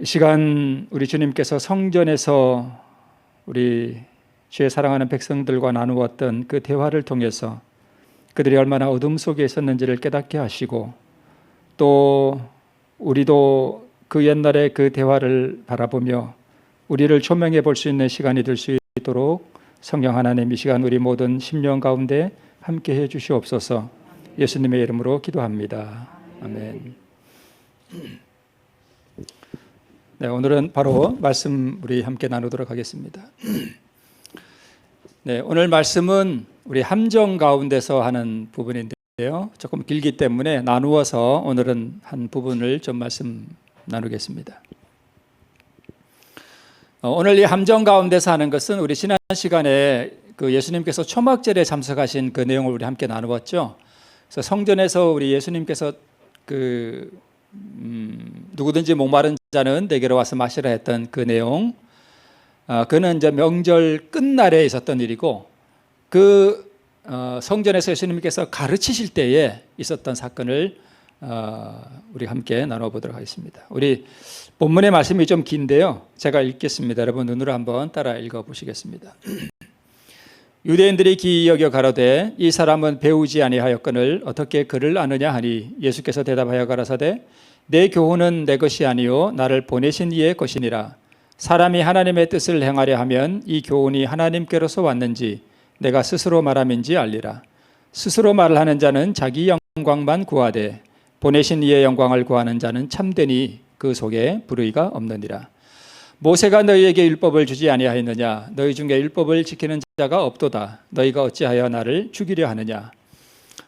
이 시간 우리 주님께서 성전에서 우리 주의 사랑하는 백성들과 나누었던 그 대화를 통해서 그들이 얼마나 어둠 속에 있었는지를 깨닫게 하시고, 또 우리도 그 옛날의 그 대화를 바라보며 우리를 조명해 볼 수 있는 시간이 될 수 있도록 성령 하나님 이 시간 우리 모든 심령 가운데 함께 해 주시옵소서. 예수님의 이름으로 기도합니다. 아멘. 네, 오늘은 바로 말씀 우리 함께 나누도록 하겠습니다. 네, 오늘 말씀은 우리 함정 가운데서 하는 부분인데요, 조금 길기 때문에 나누어서 오늘은 한 부분을 좀 말씀 나누겠습니다. 오늘 이 함정 가운데서 하는 것은 우리 지난 시간에 그 예수님께서 초막절에 참석하신 그 내용을 우리 함께 나누었죠. 그래서 성전에서 우리 예수님께서 누구든지 목마른 자는 내게로 와서 마시라 했던 그 내용, 그는 이제 명절 끝날에 있었던 일이고, 그 성전에서 예수님께서 가르치실 때에 있었던 사건을 우리 함께 나눠보도록 하겠습니다. 우리 본문의 말씀이 좀 긴데요, 제가 읽겠습니다. 여러분 눈으로 한번 따라 읽어보시겠습니다. 유대인들이 기이 여겨 가로되 이 사람은 배우지 아니하였거늘 어떻게 그를 아느냐 하니, 예수께서 대답하여 가라사대 내 교훈은 내 것이 아니요 나를 보내신 이의 것이니라. 사람이 하나님의 뜻을 행하려 하면 이 교훈이 하나님께로서 왔는지 내가 스스로 말함인지 알리라. 스스로 말을 하는 자는 자기 영광만 구하되 보내신 이의 영광을 구하는 자는 참되니 그 속에 불의가 없느니라. 모세가 너희에게 율법을 주지 아니하였느냐? 너희 중에 율법을 지키는 자가 없도다. 너희가 어찌하여 나를 죽이려 하느냐?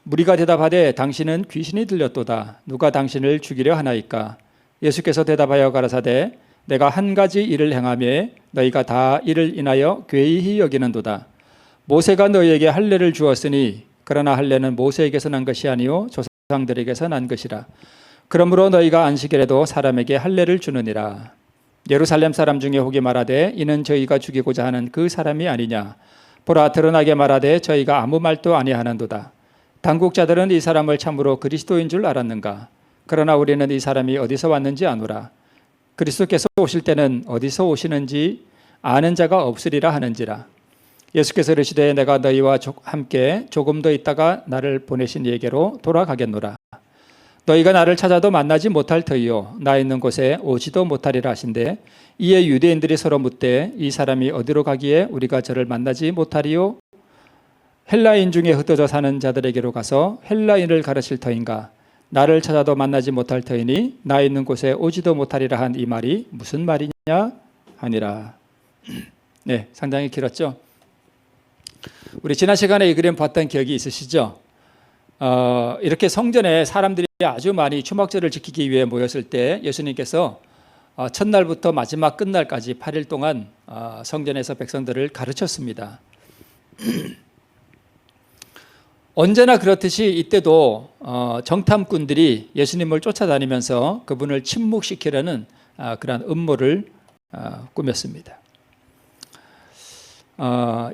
무리가 대답하되 당신은 귀신이 들렸도다. 누가 당신을 죽이려 하나이까? 예수께서 대답하여 가라사대 내가 한 가지 일을 행하며 너희가 다 이를 인하여 괴이히 여기는도다. 모세가 너희에게 할례를 주었으니 그러나 할례는 모세에게서 난 것이 아니요 조상들에게서 난 것이라. 그러므로 너희가 안식일에도 사람에게 할례를 주느니라. 예루살렘 사람 중에 혹이 말하되 이는 저희가 죽이고자 하는 그 사람이 아니냐? 보라 드러나게 말하되 저희가 아무 말도 아니하는도다. 당국자들은 이 사람을 참으로 그리스도인 줄 알았는가? 그러나 우리는 이 사람이 어디서 왔는지 아노라. 그리스도께서 오실 때는 어디서 오시는지 아는 자가 없으리라 하는지라. 예수께서 이르시되 내가 너희와 함께 조금 더 있다가 나를 보내신 이에게로 돌아가겠노라. 너희가 나를 찾아도 만나지 못할 터이요 나 있는 곳에 오지도 못하리라 하신대. 이에 유대인들이 서로 묻되 이 사람이 어디로 가기에 우리가 저를 만나지 못하리요? 헬라인 중에 흩어져 사는 자들에게로 가서 헬라인을 가르칠 터인가? 나를 찾아도 만나지 못할 터이니 나 있는 곳에 오지도 못하리라 한 이 말이 무슨 말이냐 하니라. 네, 상당히 길었죠. 우리 지난 시간에 이 그림 봤던 기억이 있으시죠? 이렇게 성전에 사람들이 아주 많이 초막절을 지키기 위해 모였을 때 예수님께서 첫날부터 마지막 끝날까지 8일 동안 성전에서 백성들을 가르쳤습니다. 언제나 그렇듯이 이때도 정탐꾼들이 예수님을 쫓아다니면서 그분을 침묵시키려는 그런 음모를 꾸몄습니다.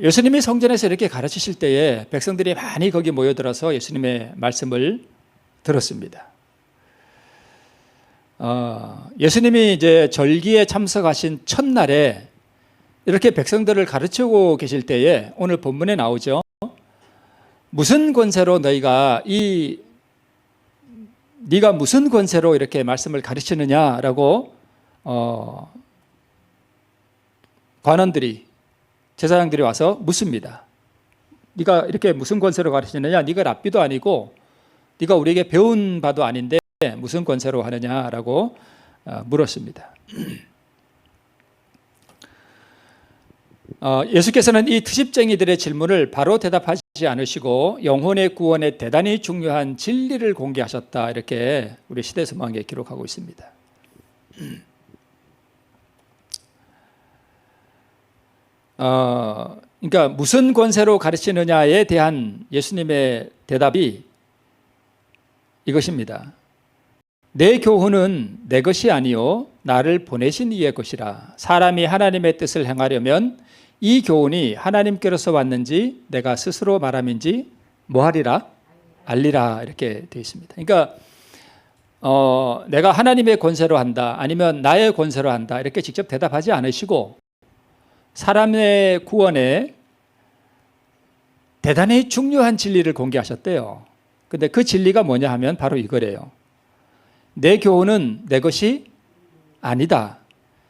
예수님이 성전에서 이렇게 가르치실 때에 백성들이 많이 거기 모여들어서 예수님의 말씀을 들었습니다. 예수님이 이제 절기에 참석하신 첫날에 이렇게 백성들을 가르치고 계실 때에 오늘 본문에 나오죠. 무슨 권세로 네가 무슨 권세로 이렇게 말씀을 가르치느냐라고 관원들이, 제사장들이 와서 묻습니다. 네가 이렇게 무슨 권세로 가르치느냐? 네가 랍비도 아니고 네가 우리에게 배운 바도 아닌데 무슨 권세로 하느냐라고 물었습니다. 예수께서는 이 트집쟁이들의 질문을 바로 대답하지 않으시고 영혼의 구원에 대단히 중요한 진리를 공개하셨다, 이렇게 우리 시대서방에 기록하고 있습니다. 그러니까 무슨 권세로 가르치느냐에 대한 예수님의 대답이 이것입니다. 내 교훈은 내 것이 아니요 나를 보내신 이의 것이라. 사람이 하나님의 뜻을 행하려면 이 교훈이 하나님께로서 왔는지 내가 스스로 말함인지 뭐하리라? 알리라, 이렇게 되어 있습니다. 그러니까 내가 하나님의 권세로 한다, 아니면 나의 권세로 한다, 이렇게 직접 대답하지 않으시고 사람의 구원에 대단히 중요한 진리를 공개하셨대요. 근데 그 진리가 뭐냐 하면 바로 이거래요. 내 교훈은 내 것이 아니다.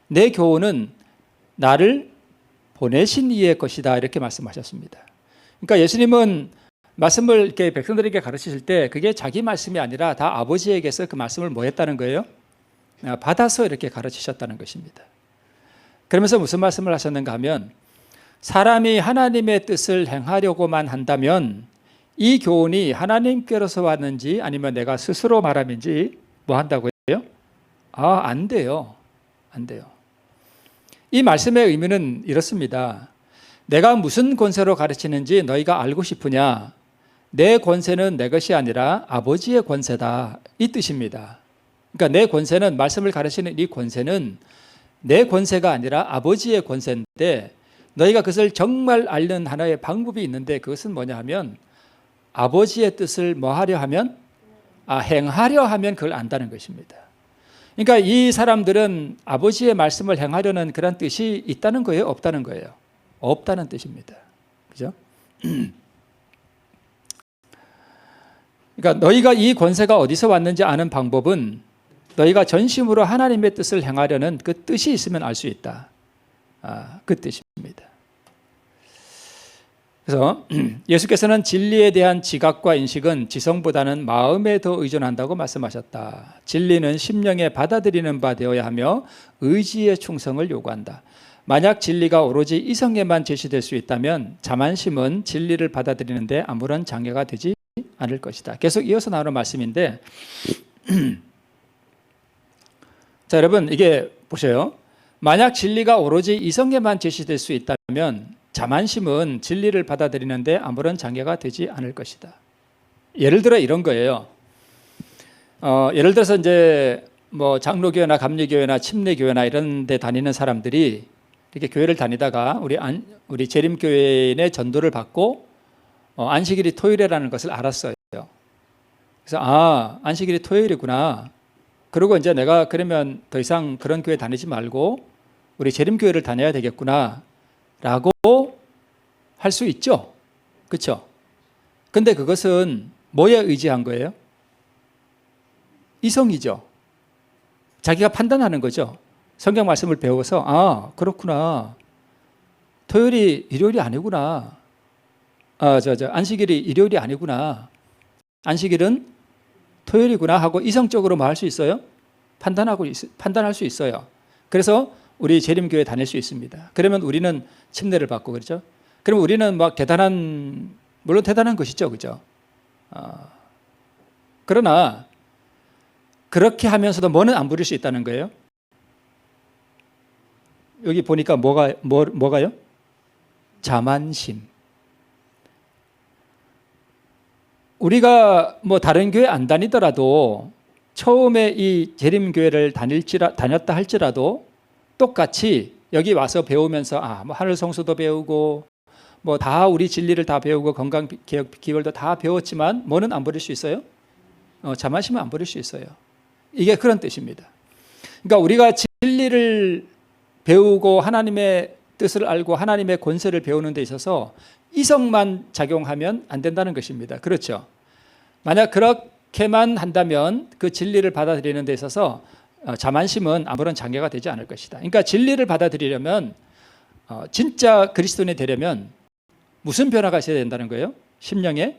내 교훈은 나를 보내신 이의 것이다. 이렇게 말씀하셨습니다. 그러니까 예수님은 말씀을 이렇게 백성들에게 가르치실 때 그게 자기 말씀이 아니라 다 아버지에게서 그 말씀을 뭐 했다는 거예요? 받아서 이렇게 가르치셨다는 것입니다. 그러면서 무슨 말씀을 하셨는가 하면 사람이 하나님의 뜻을 행하려고만 한다면 이 교훈이 하나님께로서 왔는지 아니면 내가 스스로 말함인지 뭐 한다고요? 안 돼요. 안 돼요. 이 말씀의 의미는 이렇습니다. 내가 무슨 권세로 가르치는지 너희가 알고 싶으냐? 내 권세는 내 것이 아니라 아버지의 권세다. 이 뜻입니다. 그러니까 내 권세는, 말씀을 가르치는 이 권세는 내 권세가 아니라 아버지의 권세인데 너희가 그것을 정말 알는 하나의 방법이 있는데 그것은 뭐냐 하면 아버지의 뜻을 뭐 하려 하면? 행하려 하면 그걸 안다는 것입니다. 그러니까 이 사람들은 아버지의 말씀을 행하려는 그런 뜻이 있다는 거예요? 없다는 거예요? 없다는 뜻입니다. 그죠? 그러니까 너희가 이 권세가 어디서 왔는지 아는 방법은 너희가 전심으로 하나님의 뜻을 행하려는 그 뜻이 있으면 알 수 있다. 그 뜻입니다. 그래서 예수께서는 진리에 대한 지각과 인식은 지성보다는 마음에 더 의존한다고 말씀하셨다. 진리는 심령에 받아들이는 바 되어야 하며 의지의 충성을 요구한다. 만약 진리가 오로지 이성에만 제시될 수 있다면 자만심은 진리를 받아들이는데 아무런 장애가 되지 않을 것이다. 계속 이어서 나오는 말씀인데 자, 여러분 이게 보세요. 만약 진리가 오로지 이성에만 제시될 수 있다면 자만심은 진리를 받아들이는데 아무런 장애가 되지 않을 것이다. 예를 들어 이런 거예요. 예를 들어서 이제 뭐 장로교회나 감리교회나 침례교회나 이런 데 다니는 사람들이 이렇게 교회를 다니다가 우리 재림교회의 전도를 받고 안식일이 토요일이라는 것을 알았어요. 그래서 안식일이 토요일이구나. 그리고 이제 내가 그러면 더 이상 그런 교회 다니지 말고 우리 재림교회를 다녀야 되겠구나 라고 할 수 있죠. 그렇죠? 근데 그것은 뭐에 의지한 거예요? 이성이죠. 자기가 판단하는 거죠. 성경 말씀을 배워서 그렇구나. 토요일이 일요일이 아니구나. 안식일이 일요일이 아니구나. 안식일은 토요일이구나 하고 이성적으로 뭐 할 수 있어요? 판단할 수 있어요. 그래서 우리 재림교회 다닐 수 있습니다. 그러면 우리는 침례를 받고 그렇죠? 그럼 우리는 막 물론 대단한 것이죠. 그죠? 그러나 그렇게 하면서도 뭐는 안 부릴 수 있다는 거예요? 여기 보니까 뭐가요? 자만심. 우리가 뭐 다른 교회 안 다니더라도 처음에 이 재림교회를 다녔다 할지라도 똑같이 여기 와서 배우면서 뭐 하늘 성수도 배우고 뭐 다 우리 진리를 다 배우고 건강 기월도 다 배웠지만 뭐는 안 버릴 수 있어요? 자만심은 안 버릴 수 있어요. 이게 그런 뜻입니다. 그러니까 우리가 진리를 배우고 하나님의 뜻을 알고 하나님의 권세를 배우는 데 있어서 이성만 작용하면 안 된다는 것입니다. 그렇죠? 만약 그렇게만 한다면 그 진리를 받아들이는 데 있어서 자만심은 아무런 장애가 되지 않을 것이다. 그러니까 진리를 받아들이려면 진짜 그리스도인이 되려면 무슨 변화가 있어야 된다는 거예요? 심령의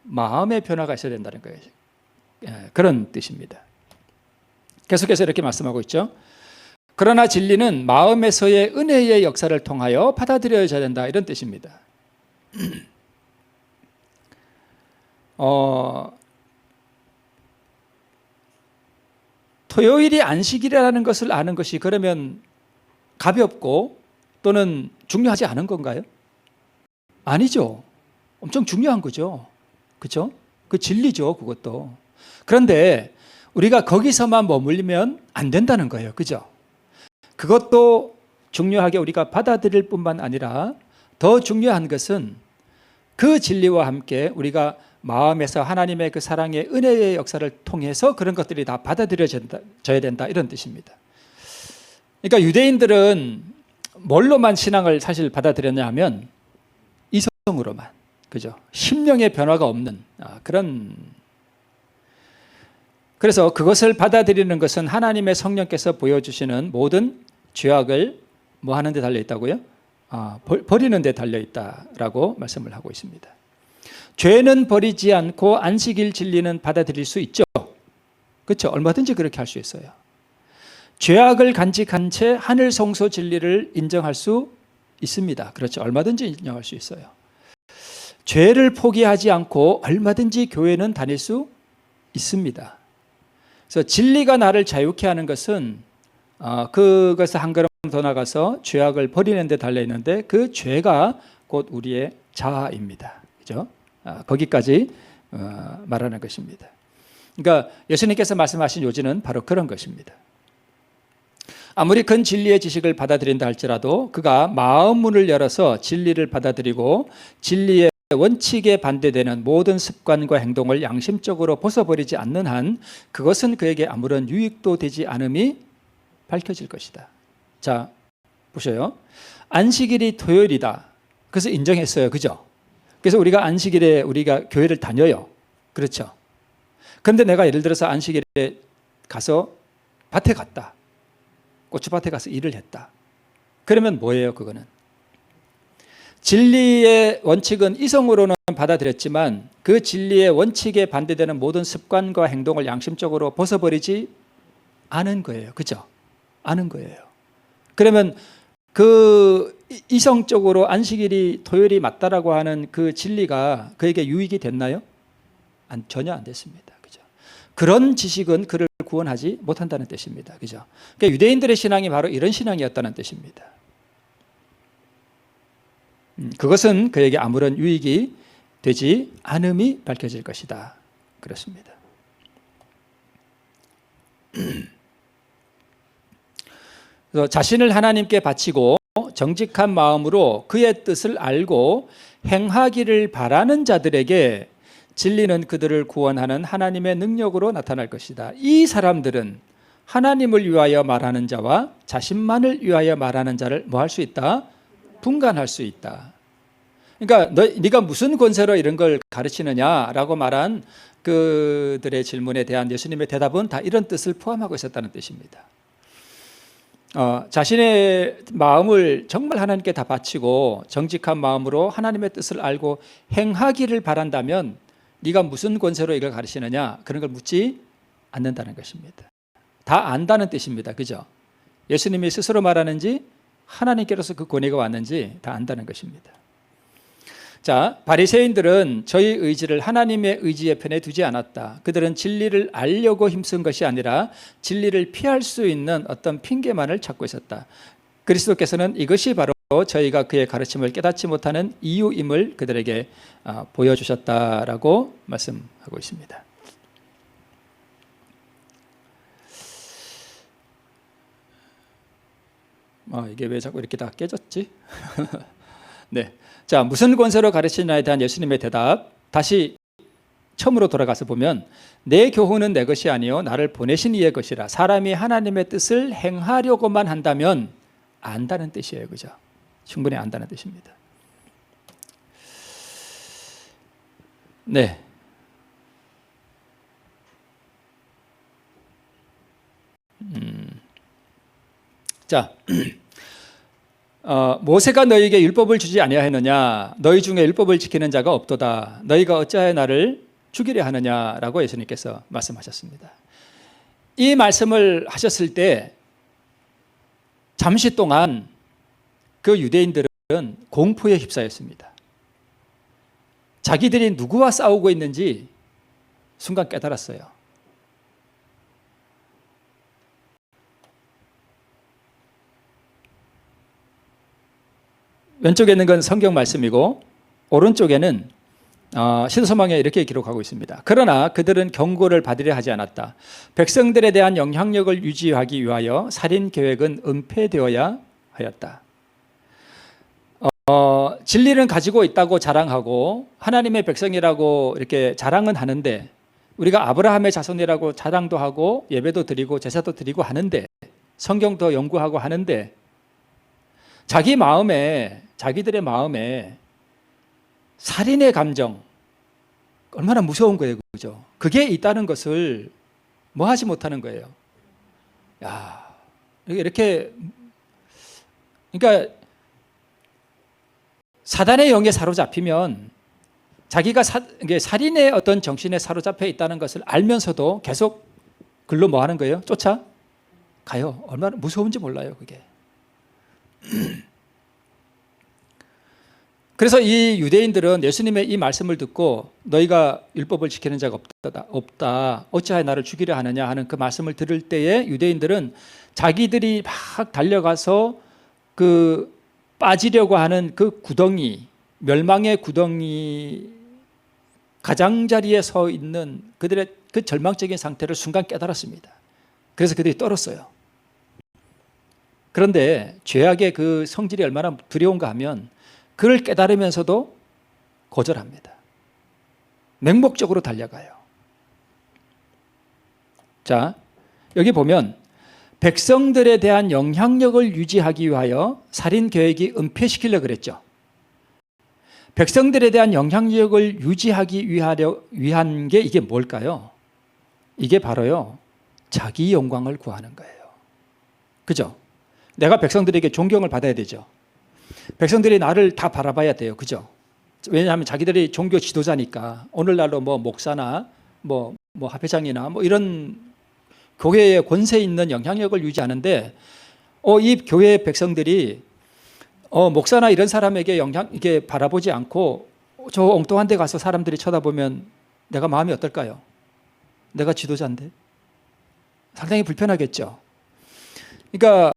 마음의 변화가 있어야 된다는 거예요. 그런 뜻입니다. 계속해서 이렇게 말씀하고 있죠. 그러나 진리는 마음에서의 은혜의 역사를 통하여 받아들여져야 된다. 이런 뜻입니다. 토요일이 안식일이라는 것을 아는 것이 그러면 가볍고 또는 중요하지 않은 건가요? 아니죠. 엄청 중요한 거죠. 그렇죠? 그 진리죠. 그것도. 그런데 우리가 거기서만 머물리면 안 된다는 거예요. 그죠? 그것도 중요하게 우리가 받아들일 뿐만 아니라 더 중요한 것은 그 진리와 함께 우리가 마음에서 하나님의 그 사랑의 은혜의 역사를 통해서 그런 것들이 다 받아들여져야 된다, 이런 뜻입니다. 그러니까 유대인들은 뭘로만 신앙을 사실 받아들였냐 하면 이성으로만, 그죠? 심령의 변화가 없는 그런. 그래서 그것을 받아들이는 것은 하나님의 성령께서 보여주시는 모든 죄악을 뭐 하는 데 달려 있다고요? 버리는 데 달려 있다라고 말씀을 하고 있습니다. 죄는 버리지 않고 안식일 진리는 받아들일 수 있죠. 그렇죠? 얼마든지 그렇게 할 수 있어요. 죄악을 간직한 채 하늘 성소 진리를 인정할 수 있습니다. 그렇죠? 얼마든지 인정할 수 있어요. 죄를 포기하지 않고 얼마든지 교회는 다닐 수 있습니다. 그래서 진리가 나를 자유케 하는 것은 그것을 한 걸음 더 나가서 죄악을 버리는 데 달려 있는데, 그 죄가 곧 우리의 자아입니다. 그죠? 거기까지 말하는 것입니다. 그러니까 예수님께서 말씀하신 요지는 바로 그런 것입니다. 아무리 큰 진리의 지식을 받아들인다 할지라도 그가 마음 문을 열어서 진리를 받아들이고 진리의 원칙에 반대되는 모든 습관과 행동을 양심적으로 벗어버리지 않는 한 그것은 그에게 아무런 유익도 되지 않음이 밝혀질 것이다. 자, 보셔요. 안식일이 토요일이다. 그래서 인정했어요. 그죠? 그래서 우리가 안식일에 우리가 교회를 다녀요. 그렇죠? 그런데 내가 예를 들어서 안식일에 가서 밭에 갔다. 고추밭에 가서 일을 했다. 그러면 뭐예요, 그거는? 진리의 원칙은 이성으로는 받아들였지만 그 진리의 원칙에 반대되는 모든 습관과 행동을 양심적으로 벗어버리지 않은 거예요. 그죠? 않은 거예요. 그러면 그 이성적으로 안식일이 토요일이 맞다라고 하는 그 진리가 그에게 유익이 됐나요? 전혀 안 됐습니다. 그죠? 그런 지식은 그를 구원하지 못한다는 뜻입니다. 그죠? 그러니까 유대인들의 신앙이 바로 이런 신앙이었다는 뜻입니다. 그것은 그에게 아무런 유익이 되지 않음이 밝혀질 것이다. 그렇습니다. 그래서 자신을 하나님께 바치고 정직한 마음으로 그의 뜻을 알고 행하기를 바라는 자들에게 진리는 그들을 구원하는 하나님의 능력으로 나타날 것이다. 이 사람들은 하나님을 위하여 말하는 자와 자신만을 위하여 말하는 자를 뭐 할 수 있다? 분간할 수 있다. 그러니까 네가 무슨 권세로 이런 걸 가르치느냐라고 말한 그들의 질문에 대한 예수님의 대답은 다 이런 뜻을 포함하고 있었다는 뜻입니다. 자신의 마음을 정말 하나님께 다 바치고 정직한 마음으로 하나님의 뜻을 알고 행하기를 바란다면 네가 무슨 권세로 이걸 가르치느냐, 그런 걸 묻지 않는다는 것입니다. 다 안다는 뜻입니다. 그죠? 예수님이 스스로 말하는지 하나님께로서 그 권위가 왔는지 다 안다는 것입니다. 자, 바리새인들은 저희 의지를 하나님의 의지의 편에 두지 않았다. 그들은 진리를 알려고 힘쓴 것이 아니라 진리를 피할 수 있는 어떤 핑계만을 찾고 있었다. 그리스도께서는 이것이 바로 저희가 그의 가르침을 깨닫지 못하는 이유임을 그들에게 보여주셨다라고 말씀하고 있습니다. 이게 왜 자꾸 이렇게 다 깨졌지? 네. 자, 무슨 권세로 가르치느냐에 대한 예수님의 대답, 다시 처음으로 돌아가서 보면 내 교훈은 내 것이 아니요 나를 보내신 이의 것이라. 사람이 하나님의 뜻을 행하려고만 한다면 안다는 뜻이에요. 그죠? 충분히 안다는 뜻입니다. 네. 자, 모세가 너희에게 율법을 주지 아니하였느냐? 너희 중에 율법을 지키는 자가 없도다. 너희가 어찌하여 나를 죽이려 하느냐라고 예수님께서 말씀하셨습니다. 이 말씀을 하셨을 때 잠시 동안 그 유대인들은 공포에 휩싸였습니다. 자기들이 누구와 싸우고 있는지 순간 깨달았어요. 왼쪽에 있는 건 성경 말씀이고 오른쪽에는 신소망에 이렇게 기록하고 있습니다. 그러나 그들은 경고를 받으려 하지 않았다. 백성들에 대한 영향력을 유지하기 위하여 살인 계획은 은폐되어야 하였다. 진리는 가지고 있다고 자랑하고 하나님의 백성이라고 이렇게 자랑은 하는데, 우리가 아브라함의 자손이라고 자랑도 하고 예배도 드리고 제사도 드리고 하는데, 성경도 연구하고 하는데, 자기들의 마음에 살인의 감정, 얼마나 무서운 거예요, 그죠? 그게 있다는 것을 뭐 하지 못하는 거예요. 야, 이렇게, 그러니까 사단의 영에 사로잡히면 자기가 살인의 어떤 정신에 사로잡혀 있다는 것을 알면서도 계속 글로 뭐 하는 거예요? 쫓아가요. 얼마나 무서운지 몰라요, 그게. 그래서 이 유대인들은 예수님의 이 말씀을 듣고 너희가 율법을 지키는 자가 없다. 어찌하여 나를 죽이려 하느냐 하는 그 말씀을 들을 때에 유대인들은 자기들이 막 달려가서 그 빠지려고 하는 그 구덩이, 멸망의 구덩이 가장자리에 서 있는 그들의 그 절망적인 상태를 순간 깨달았습니다. 그래서 그들이 떨었어요. 그런데 죄악의 그 성질이 얼마나 두려운가 하면 그를 깨달으면서도 거절합니다. 맹목적으로 달려가요. 자, 여기 보면 백성들에 대한 영향력을 유지하기 위하여 살인 계획이 은폐시키려고 그랬죠. 백성들에 대한 영향력을 유지하기 위한 게 이게 뭘까요? 이게 바로요, 자기 영광을 구하는 거예요. 그죠? 내가 백성들에게 존경을 받아야 되죠. 백성들이 나를 다 바라봐야 돼요. 그죠? 왜냐하면 자기들이 종교 지도자니까. 오늘날로 뭐 목사나 뭐 합회장이나 뭐 이런 교회의 권세 있는 영향력을 유지하는데, 이 교회 백성들이 목사나 이런 사람에게 이게 바라보지 않고 저 엉뚱한 데 가서 사람들이 쳐다보면 내가 마음이 어떨까요? 내가 지도자인데 상당히 불편하겠죠. 그러니까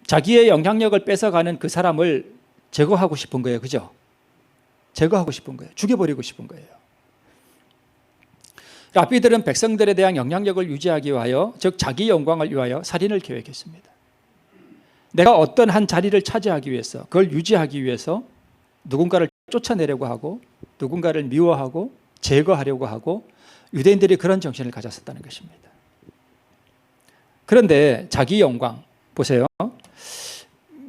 자기의 영향력을 뺏어가는 그 사람을 제거하고 싶은 거예요. 그죠? 제거하고 싶은 거예요. 죽여버리고 싶은 거예요. 랍비들은 백성들에 대한 영향력을 유지하기 위하여, 즉 자기 영광을 위하여 살인을 계획했습니다. 내가 어떤 한 자리를 차지하기 위해서, 그걸 유지하기 위해서 누군가를 쫓아내려고 하고 누군가를 미워하고 제거하려고 하고, 유대인들이 그런 정신을 가졌었다는 것입니다. 그런데 자기 영광 보세요.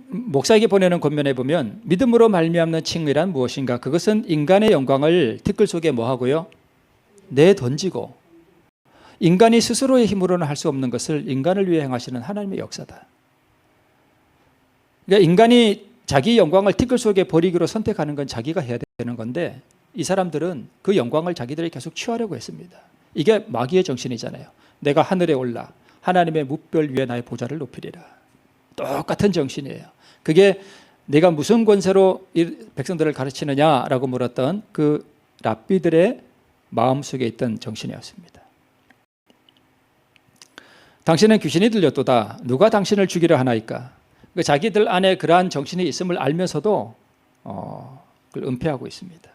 목사에게 보내는 권면에 보면 믿음으로 말미암는 칭의란 무엇인가? 그것은 인간의 영광을 티끌 속에 뭐 하고요? 내던지고, 인간이 스스로의 힘으로는 할 수 없는 것을 인간을 위해 행하시는 하나님의 역사다. 그러니까 인간이 자기 영광을 티끌 속에 버리기로 선택하는 건 자기가 해야 되는 건데, 이 사람들은 그 영광을 자기들이 계속 취하려고 했습니다. 이게 마귀의 정신이잖아요. 내가 하늘에 올라 하나님의 뭇별 위에 나의 보좌를 높이리라. 똑같은 정신이에요. 그게 내가 무슨 권세로 이 백성들을 가르치느냐라고 물었던 그 랍비들의 마음속에 있던 정신이었습니다. 당신은 귀신이 들렸도다. 누가 당신을 죽이려 하나이까? 자기들 안에 그러한 정신이 있음을 알면서도 그걸 은폐하고 있습니다.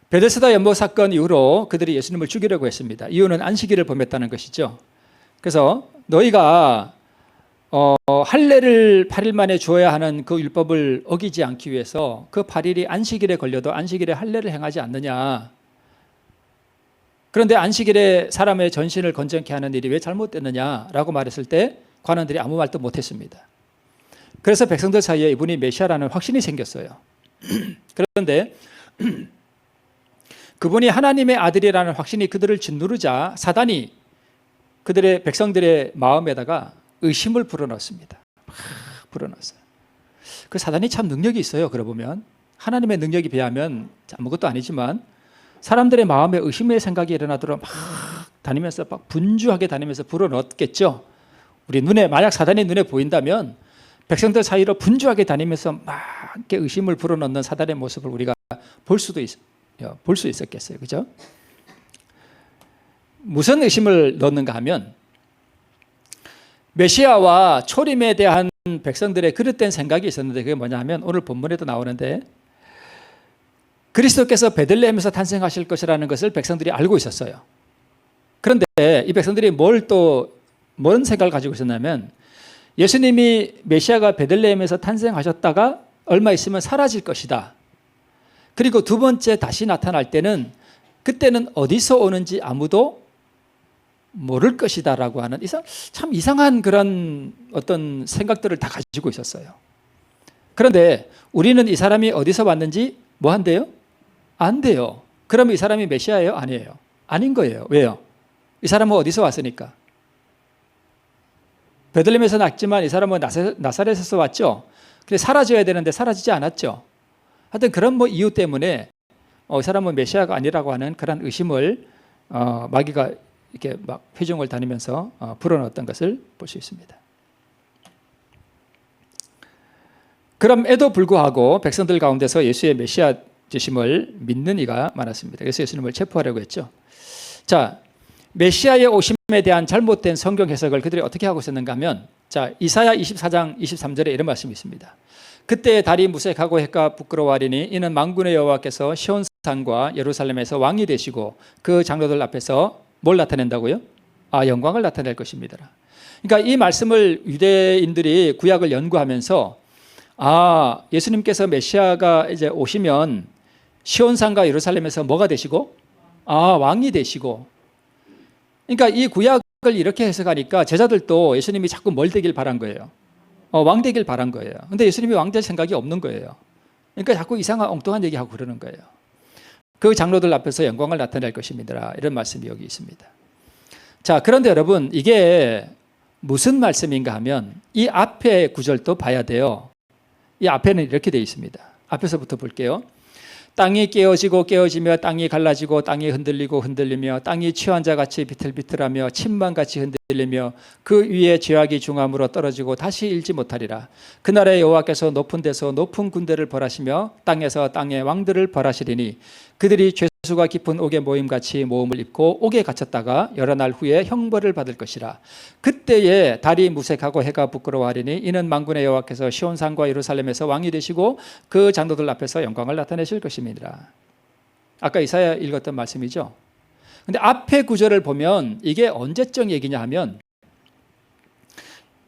베데스다 연못 사건 이후로 그들이 예수님을 죽이려고 했습니다. 이유는 안식일을 범했다는 것이죠. 그래서 너희가 할례를 8일 만에 주어야 하는 그 율법을 어기지 않기 위해서 그 8일이 안식일에 걸려도 안식일에 할례를 행하지 않느냐. 그런데 안식일에 사람의 전신을 건전케 하는 일이 왜 잘못됐느냐라고 말했을 때 관원들이 아무 말도 못했습니다. 그래서 백성들 사이에 이분이 메시아라는 확신이 생겼어요. 그런데 그분이 하나님의 아들이라는 확신이 그들을 짓누르자 사단이 그들의 백성들의 마음에다가 의심을 불어넣습니다. 불어넣었어요. 그 사단이 참 능력이 있어요. 그러고 보면 하나님의 능력에 비하면 아무것도 아니지만 사람들의 마음에 의심의 생각이 일어나도록 막 다니면서 막 분주하게 다니면서 불어넣었겠죠. 우리 눈에, 만약 사단이 눈에 보인다면 백성들 사이로 분주하게 다니면서 막 이렇게 의심을 불어넣는 사단의 모습을 우리가 볼 수 있었겠어요. 그죠? 무슨 의심을 넣는가 하면 메시아와 초림에 대한 백성들의 그릇된 생각이 있었는데, 그게 뭐냐 하면 오늘 본문에도 나오는데 그리스도께서 베들레헴에서 탄생하실 것이라는 것을 백성들이 알고 있었어요. 그런데 이 백성들이 뭔 생각을 가지고 있었냐면 예수님이 메시아가 베들레헴에서 탄생하셨다가 얼마 있으면 사라질 것이다. 그리고 두 번째 다시 나타날 때는 그때는 어디서 오는지 아무도 모를 것이다 라고 하는 참 이상한 그런 어떤 생각들을 다 가지고 있었어요. 그런데 우리는 이 사람이 어디서 왔는지 뭐 한대요? 안 돼요. 그러면 이 사람이 메시아예요? 아니에요. 아닌 거예요. 왜요? 이 사람은 어디서 왔으니까? 베들레헴에서 났지만 이 사람은 나사렛에서 왔죠. 근데 사라져야 되는데 사라지지 않았죠. 하여튼 그런 뭐 이유 때문에 이 사람은 메시아가 아니라고 하는 그런 의심을 마귀가 이렇게 막 회중을 다니면서 불어넣었던 것을 볼 수 있습니다. 그럼에도 불구하고 백성들 가운데서 예수의 메시아 되심을 믿는 이가 많았습니다. 그래서 예수님을 체포하려고 했죠. 자, 메시아의 오심에 대한 잘못된 성경 해석을 그들이 어떻게 하고 있었는가 하면, 자, 이사야 24장 23절에 이런 말씀이 있습니다. 그때 달이 무색하고 해가 부끄러워하리니 이는 만군의 여호와께서 시온산과 예루살렘에서 왕이 되시고 그 장로들 앞에서 뭘 나타낸다고요? 영광을 나타낼 것입니다. 그러니까 이 말씀을 유대인들이 구약을 연구하면서 예수님께서 메시아가 이제 오시면 시온산과 예루살렘에서 뭐가 되시고 왕이 되시고, 그러니까 이 구약을 이렇게 해석하니까 제자들도 예수님이 자꾸 뭘 되길 바란 거예요. 왕 되길 바란 거예요. 근데 예수님이 왕 될 생각이 없는 거예요. 그러니까 자꾸 이상한 엉뚱한 얘기하고 그러는 거예요. 그 장로들 앞에서 영광을 나타낼 것입니다. 이런 말씀이 여기 있습니다. 자, 그런데 여러분, 이게 무슨 말씀인가 하면 이 앞에 구절도 봐야 돼요. 이 앞에는 이렇게 되어 있습니다. 앞에서부터 볼게요. 땅이 깨어지고 깨어지며 땅이 갈라지고 땅이 흔들리고 흔들리며 땅이 취한 자같이 비틀비틀하며 침만같이 흔들리며 그 위에 죄악이 중함으로 떨어지고 다시 일지 못하리라. 그날에 여호와께서 높은 데서 높은 군대를 벌하시며 땅에서 땅의 왕들을 벌하시리니 그들이 죄수가 깊은 옥에 모임같이 모험을 입고 옥에 갇혔다가 여러 날 후에 형벌을 받을 것이라. 그때에 달이 무색하고 해가 부끄러워하리니 이는 만군의 여호와께서 시온산과 예루살렘에서 왕이 되시고 그 장로들 앞에서 영광을 나타내실 것입니다. 아까 이사야 읽었던 말씀이죠. 근데 앞에 구절을 보면 이게 언제적 얘기냐 하면,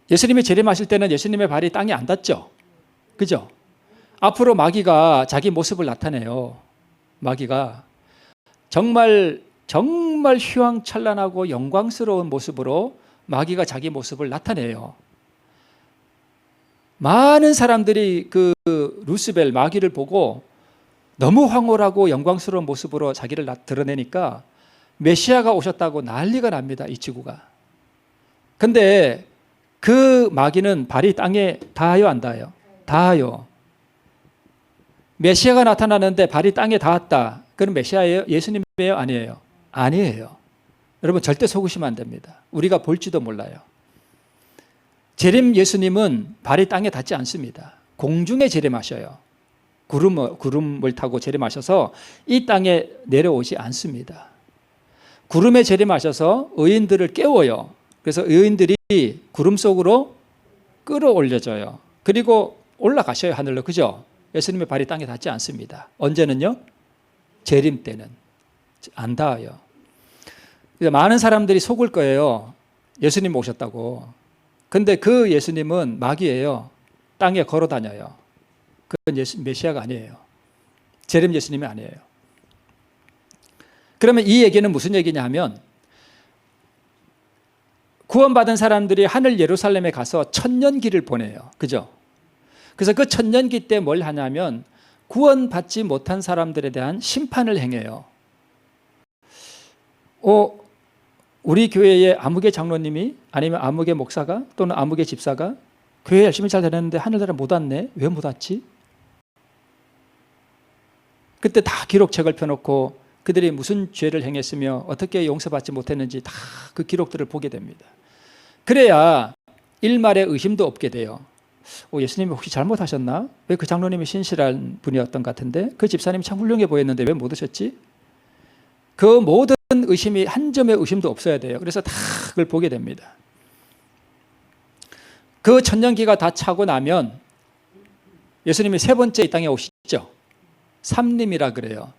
예수님이 재림하실 때는 예수님의 발이 땅에 안 닿죠. 그죠? 앞으로 마귀가 자기 모습을 나타내요. 마귀가 정말 휘황찬란하고 영광스러운 모습으로 마귀가 자기 모습을 나타내요. 많은 사람들이 그 루스벨 마귀를 보고 너무 황홀하고 영광스러운 모습으로 자기를 드러내니까 메시아가 오셨다고 난리가 납니다. 이 지구가. 근데 그 마귀는 발이 땅에 닿아요, 안 닿아요? 닿아요. 메시아가 나타나는데 발이 땅에 닿았다. 그럼 메시아예요? 예수님이에요? 아니에요? 아니에요. 여러분 절대 속으시면 안 됩니다. 우리가 볼지도 몰라요. 재림 예수님은 발이 땅에 닿지 않습니다. 공중에 재림하셔요. 구름을 타고 재림하셔서 이 땅에 내려오지 않습니다. 구름에 재림하셔서 의인들을 깨워요. 그래서 의인들이 구름 속으로 끌어올려져요. 그리고 올라가셔요, 하늘로. 그죠? 예수님의 발이 땅에 닿지 않습니다. 언제는요? 재림 때는 안 닿아요. 많은 사람들이 속을 거예요. 예수님 오셨다고. 근데 그 예수님은 마귀예요. 땅에 걸어 다녀요. 그건 메시아가 아니에요. 재림 예수님이 아니에요. 그러면 이 얘기는 무슨 얘기냐 하면, 구원받은 사람들이 하늘 예루살렘에 가서 천년기를 보내요. 그죠? 그래서 그 천년기 때 뭘 하냐면 구원받지 못한 사람들에 대한 심판을 행해요. 우리 교회의 아무개 장로님이, 아니면 아무개 목사가, 또는 아무개 집사가 교회 열심히 잘 다녔는데 하늘나라 못 왔네. 왜 못 왔지? 그때 다 기록책을 펴놓고 그들이 무슨 죄를 행했으며 어떻게 용서받지 못했는지 다 그 기록들을 보게 됩니다. 그래야 일말의 의심도 없게 돼요. 예수님이 혹시 잘못하셨나? 왜 그 장로님이 신실한 분이었던 것 같은데 그 집사님이 참 훌륭해 보였는데 왜 못 오셨지? 그 모든 의심이 한 점의 의심도 없어야 돼요. 그래서 다 그걸 보게 됩니다. 그 천년기가 다 차고 나면 예수님이 세 번째 이 땅에 오시죠. 삼림이라 그래요.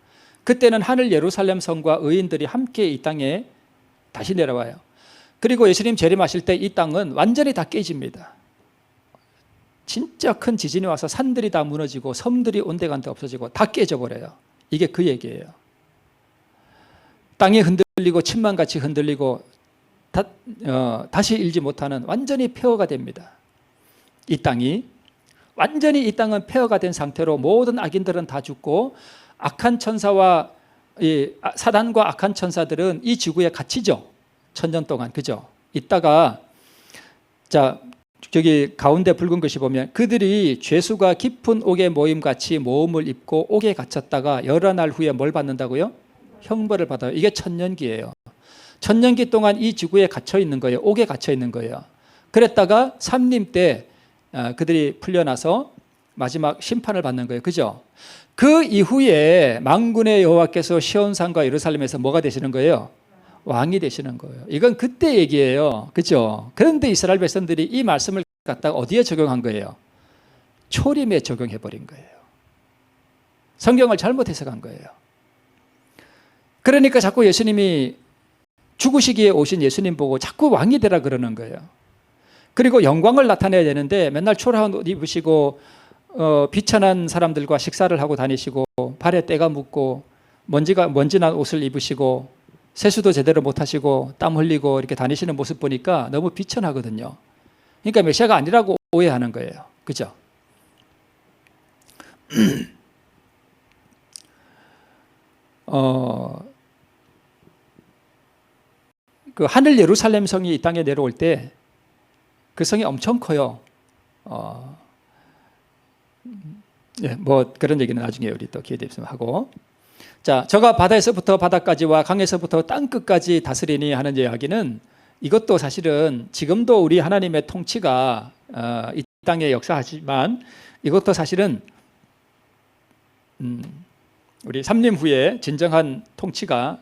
그때는 하늘 예루살렘 성과 의인들이 함께 이 땅에 다시 내려와요. 그리고 예수님 재림하실 때 이 땅은 완전히 다 깨집니다. 진짜 큰 지진이 와서 산들이 다 무너지고 섬들이 온데간데 없어지고 다 깨져버려요. 이게 그 얘기예요. 땅이 흔들리고 침만같이 흔들리고 다시 일지 못하는 완전히 폐허가 됩니다. 이 땅이 완전히 이 땅은 폐허가 된 상태로 모든 악인들은 다 죽고 악한 천사와 이 사단과 악한 천사들은 이 지구에 갇히죠. 1000년 동안. 그죠? 있다가 자 저기 가운데 붉은 것이 보면 그들이 죄수가 깊은 옥에 모임같이 모험을 입고 옥에 갇혔다가 여러 날 후에 뭘 받는다고요? 형벌을 받아요. 이게 천년기예요. 천년기 동안 이 지구에 갇혀 있는 거예요. 옥에 갇혀 있는 거예요. 그랬다가 삼림 때 그들이 풀려나서 마지막 심판을 받는 거예요. 그죠? 그 이후에 만군의 여호와께서 시온산과 예루살렘에서 뭐가 되시는 거예요? 왕이 되시는 거예요. 이건 그때 얘기예요. 그죠? 그런데 이스라엘 백성들이 이 말씀을 갖다가 어디에 적용한 거예요? 초림에 적용해 버린 거예요. 성경을 잘못 해석한 거예요. 그러니까 자꾸 예수님이 죽으시기에 오신 예수님 보고 자꾸 왕이 되라 그러는 거예요. 그리고 영광을 나타내야 되는데 맨날 초라한 옷 입으시고 비천한 사람들과 식사를 하고 다니시고 발에 때가 묻고 먼지난 옷을 입으시고 세수도 제대로 못하시고 땀 흘리고 이렇게 다니시는 모습 보니까 너무 비천하거든요. 그러니까 메시아가 아니라고 오해하는 거예요. 그죠? 그 하늘 예루살렘 성이 이 땅에 내려올 때 그 성이 엄청 커요. 예, 뭐 그런 얘기는 나중에 우리 또 기회 되면 하고. 자, 저가 바다에서부터 바다까지와 강에서부터 땅 끝까지 다스리니 하는 이야기는 이것도 사실은 지금도 우리 하나님의 통치가 이 땅에 역사하지만 이것도 사실은 우리 삼림 후에 진정한 통치가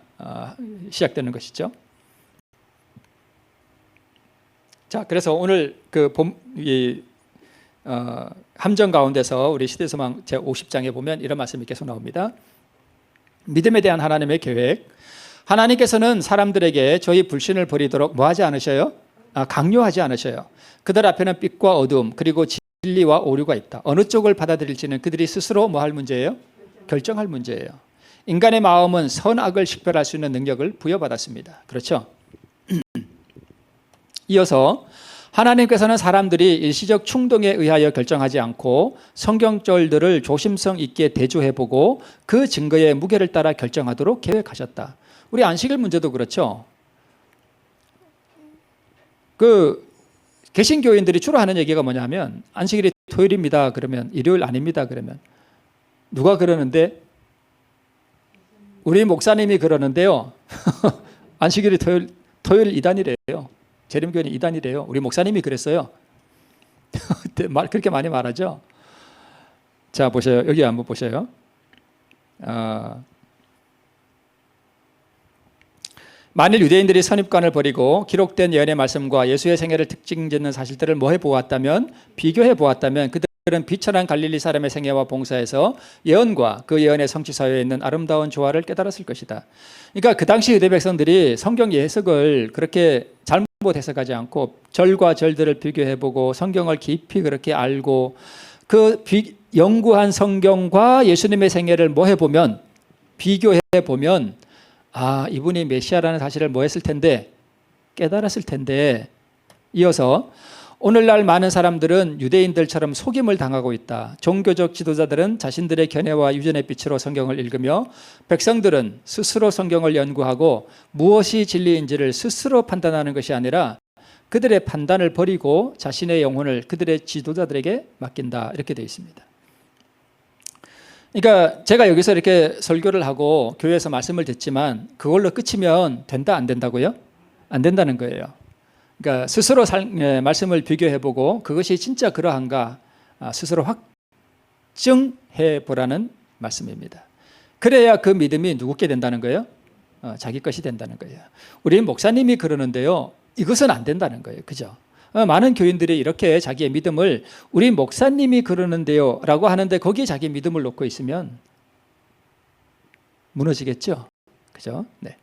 시작되는 것이죠. 자, 그래서 오늘 그 함정 가운데서 우리 시대소망 제50장에 보면 이런 말씀이 계속 나옵니다. 믿음에 대한 하나님의 계획. 하나님께서는 사람들에게 저희 불신을 버리도록 뭐 하지 않으셔요? 강요하지 않으셔요. 그들 앞에는 빛과 어둠 그리고 진리와 오류가 있다. 어느 쪽을 받아들일지는 그들이 스스로 뭐 할 문제예요? 결정할 문제예요. 인간의 마음은 선악을 식별할 수 있는 능력을 부여받았습니다. 그렇죠? 이어서 하나님께서는 사람들이 일시적 충동에 의하여 결정하지 않고 성경절들을 조심성 있게 대조해보고 그 증거의 무게를 따라 결정하도록 계획하셨다. 우리 안식일 문제도 그렇죠. 그 개신교인들이 주로 하는 얘기가 뭐냐면 안식일이 토요일입니다. 그러면 일요일 아닙니다. 그러면 누가 그러는데? 우리 목사님이 그러는데요. 안식일이 토요일 이단이래요. 재림교회는 이단이래요. 우리 목사님이 그랬어요. 그렇게 많이 말하죠. 자, 보세요. 여기 한번 보세요. 만일 유대인들이 선입관을 버리고 기록된 예언의 말씀과 예수의 생애를 특징짓는 사실들을 뭐 해보았다면, 비교해 보았다면 그들은 비천한 갈릴리 사람의 생애와 봉사에서 예언과 그 예언의 성취 사회에 있는 아름다운 조화를 깨달았을 것이다. 그러니까 그 당시 유대 백성들이 성경 해석을 그렇게 잘못 해석하지 않고 절과 절들을 비교해보고 성경을 깊이 그렇게 알고 그 연구한 성경과 예수님의 생애를 뭐 해보면 비교해보면 이분이 메시아라는 사실을 뭐 했을 텐데 깨달았을 텐데 이어서 오늘날 많은 사람들은 유대인들처럼 속임을 당하고 있다. 종교적 지도자들은 자신들의 견해와 유전의 빛으로 성경을 읽으며 백성들은 스스로 성경을 연구하고 무엇이 진리인지를 스스로 판단하는 것이 아니라 그들의 판단을 버리고 자신의 영혼을 그들의 지도자들에게 맡긴다. 이렇게 되어 있습니다. 그러니까 제가 여기서 이렇게 설교를 하고 교회에서 말씀을 듣지만 그걸로 끝이면 된다 안 된다고요? 안 된다는 거예요. 그러니까 스스로 말씀을 비교해보고 그것이 진짜 그러한가 스스로 확증해 보라는 말씀입니다. 그래야 그 믿음이 누구께 된다는 거예요? 자기 것이 된다는 거예요. 우리 목사님이 그러는데요. 이것은 안 된다는 거예요. 그죠? 많은 교인들이 이렇게 자기의 믿음을 우리 목사님이 그러는데요 라고 하는데 거기에 자기 믿음을 놓고 있으면 무너지겠죠? 그죠? 네.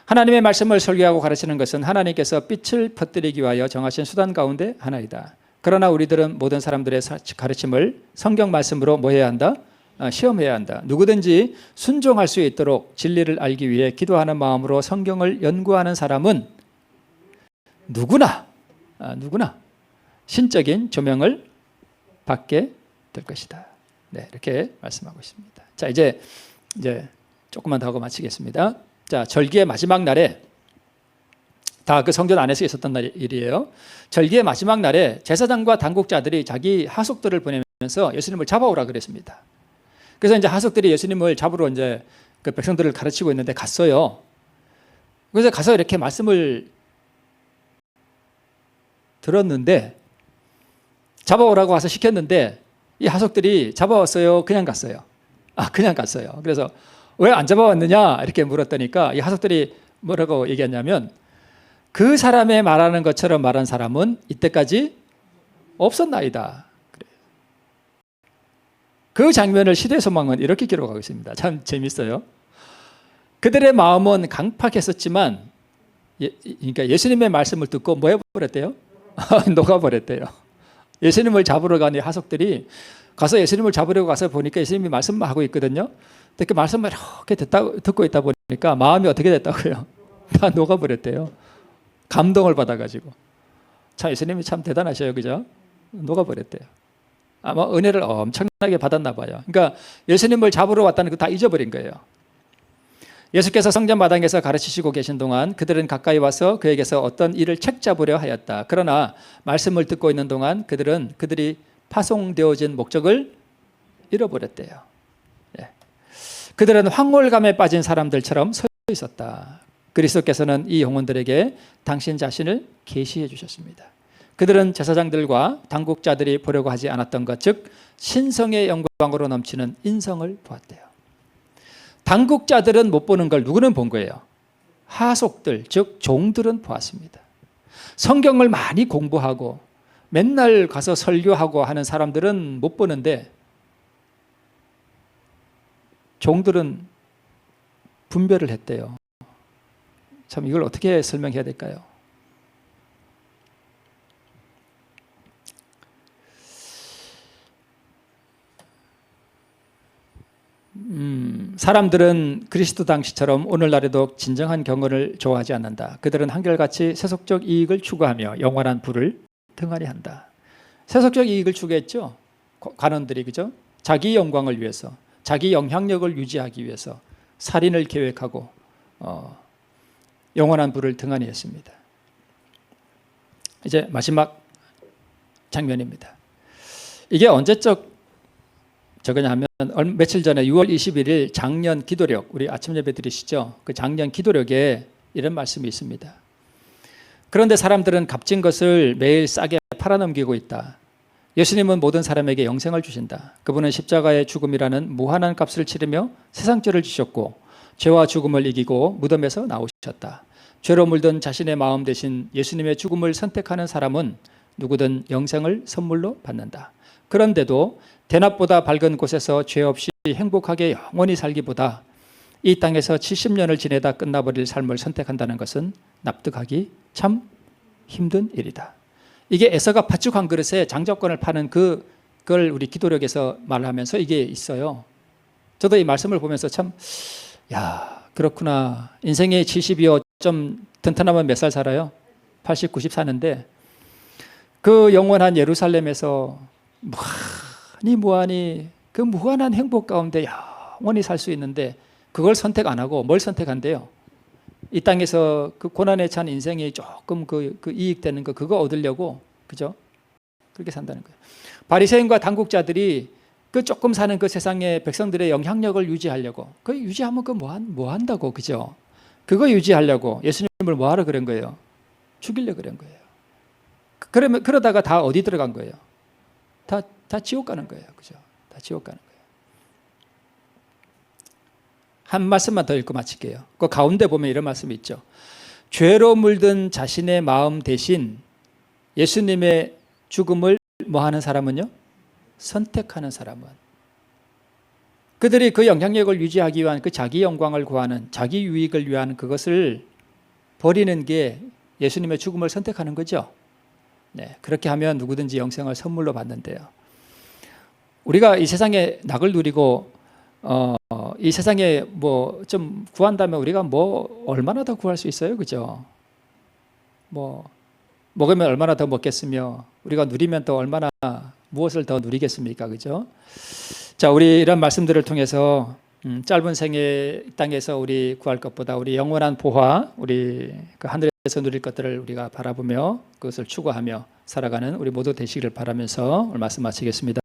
하나님의 말씀을 설교하고 가르치는 것은 하나님께서 빛을 퍼뜨리기 위하여 정하신 수단 가운데 하나이다. 그러나 우리들은 모든 사람들의 가르침을 성경 말씀으로 뭐 해야 한다? 시험해야 한다. 누구든지 순종할 수 있도록 진리를 알기 위해 기도하는 마음으로 성경을 연구하는 사람은 누구나 신적인 조명을 받게 될 것이다. 네, 이렇게 말씀하고 있습니다. 자, 이제 조금만 더 하고 마치겠습니다. 자, 절기의 마지막 날에 다 그 성전 안에서 있었던 일이에요. 절기의 마지막 날에 제사장과 당국자들이 자기 하속들을 보내면서 예수님을 잡아오라 그랬습니다. 그래서 이제 하속들이 예수님을 잡으러 이제 그 백성들을 가르치고 있는데 갔어요. 그래서 가서 이렇게 말씀을 들었는데 잡아오라고 와서 시켰는데 이 하속들이 잡아왔어요? 그냥 갔어요? 그냥 갔어요. 그래서 왜 안 잡아왔느냐 이렇게 물었더니까 이 하속들이 뭐라고 얘기했냐면 그 사람의 말하는 것처럼 말한 사람은 이때까지 없었나이다. 그 장면을 시대소망은 이렇게 기록하고 있습니다. 참 재밌어요. 그들의 마음은 강팍했었지만 그러니까 예수님의 말씀을 듣고 뭐 해버렸대요? 녹아버렸대요. 예수님을 잡으러 간 이 하속들이 가서 예수님을 잡으려고 가서 보니까 예수님이 말씀만 하고 있거든요. 근데 그 말씀만 이렇게 듣고 있다 보니까 마음이 어떻게 됐다고요? 다 녹아버렸대요. 감동을 받아가지고. 참 예수님이 참 대단하셔요. 그죠? 녹아버렸대요. 아마 은혜를 엄청나게 받았나 봐요. 그러니까 예수님을 잡으러 왔다는 거 다 잊어버린 거예요. 예수께서 성전 마당에서 가르치시고 계신 동안 그들은 가까이 와서 그에게서 어떤 일을 책잡으려 하였다. 그러나 말씀을 듣고 있는 동안 그들이 파송되어진 목적을 잃어버렸대요. 예. 그들은 황홀감에 빠진 사람들처럼 서 있었다. 그리스도께서는 이 영혼들에게 당신 자신을 계시해 주셨습니다. 그들은 제사장들과 당국자들이 보려고 하지 않았던 것, 즉 신성의 영광으로 넘치는 인성을 보았대요. 당국자들은 못 보는 걸 누구는 본 거예요? 하속들, 즉 종들은 보았습니다. 성경을 많이 공부하고 맨날 가서 설교하고 하는 사람들은 못 보는데 종들은 분별을 했대요. 참 이걸 어떻게 설명해야 될까요? 사람들은 그리스도 당시처럼 오늘날에도 진정한 경건을 좋아하지 않는다. 그들은 한결같이 세속적 이익을 추구하며 영원한 부를 등한히 한다. 세속적 이익을 추구했죠. 관원들이, 그죠? 자기 영광을 위해서, 자기 영향력을 유지하기 위해서 살인을 계획하고 영원한 부를 등한히 했습니다. 이제 마지막 장면입니다. 이게 언제적 저거냐 하면 며칠 전에 6월 21일 작년 기도력, 우리 아침 예배 드리시죠? 그 작년 기도력에 이런 말씀이 있습니다. 그런데 사람들은 값진 것을 매일 싸게 팔아넘기고 있다. 예수님은 모든 사람에게 영생을 주신다. 그분은 십자가의 죽음이라는 무한한 값을 치르며 세상죄를 지셨고 죄와 죽음을 이기고 무덤에서 나오셨다. 죄로 물든 자신의 마음 대신 예수님의 죽음을 선택하는 사람은 누구든 영생을 선물로 받는다. 그런데도 대낮보다 밝은 곳에서 죄 없이 행복하게 영원히 살기보다 이 땅에서 70년을 지내다 끝나버릴 삶을 선택한다는 것은 납득하기 참 힘든 일이다. 이게 에서가 팥죽 한 그릇에 장접권을 파는 그걸 우리 기도력에서 말하면서 이게 있어요. 저도 이 말씀을 보면서 참, 그렇구나. 인생의 70이요. 좀 튼튼하면 몇 살 살아요? 80, 90 사는데 그 영원한 예루살렘에서 무한히 그 무한한 행복 가운데 영원히 살 수 있는데 그걸 선택 안 하고 뭘 선택한대요? 이 땅에서 그 고난에 찬 인생이 조금 그 이익되는 거 그거 얻으려고, 그죠? 그렇게 산다는 거예요. 바리새인과 당국자들이 그 조금 사는 그 세상의 백성들의 영향력을 유지하려고, 그 유지하면 그 뭐 한다고, 그죠? 그거 유지하려고 예수님을 뭐 하러 그런 거예요? 죽이려고 그런 거예요. 그러다가 다 어디 들어간 거예요? 다 지옥 가는 거예요. 그죠? 다 지옥 가는 거예요. 한 말씀만 더 읽고 마칠게요. 그 가운데 보면 이런 말씀이 있죠. 죄로 물든 자신의 마음 대신 예수님의 죽음을 뭐 하는 사람은요? 선택하는 사람은. 그들이 그 영향력을 유지하기 위한 그 자기 영광을 구하는, 자기 유익을 위한 그것을 버리는 게 예수님의 죽음을 선택하는 거죠. 네, 그렇게 하면 누구든지 영생을 선물로 받는데요. 우리가 이 세상에 낙을 누리고 이 세상에 뭐 좀 구한다면 우리가 뭐 얼마나 더 구할 수 있어요, 그죠? 뭐 먹으면 얼마나 더 먹겠으며 우리가 누리면 또 얼마나 무엇을 더 누리겠습니까, 그죠? 자, 우리 이런 말씀들을 통해서 짧은 생애 이 땅에서 우리 구할 것보다 우리 영원한 보화, 우리 그 하늘에서 누릴 것들을 우리가 바라보며 그것을 추구하며 살아가는 우리 모두 되시기를 바라면서 오늘 말씀 마치겠습니다.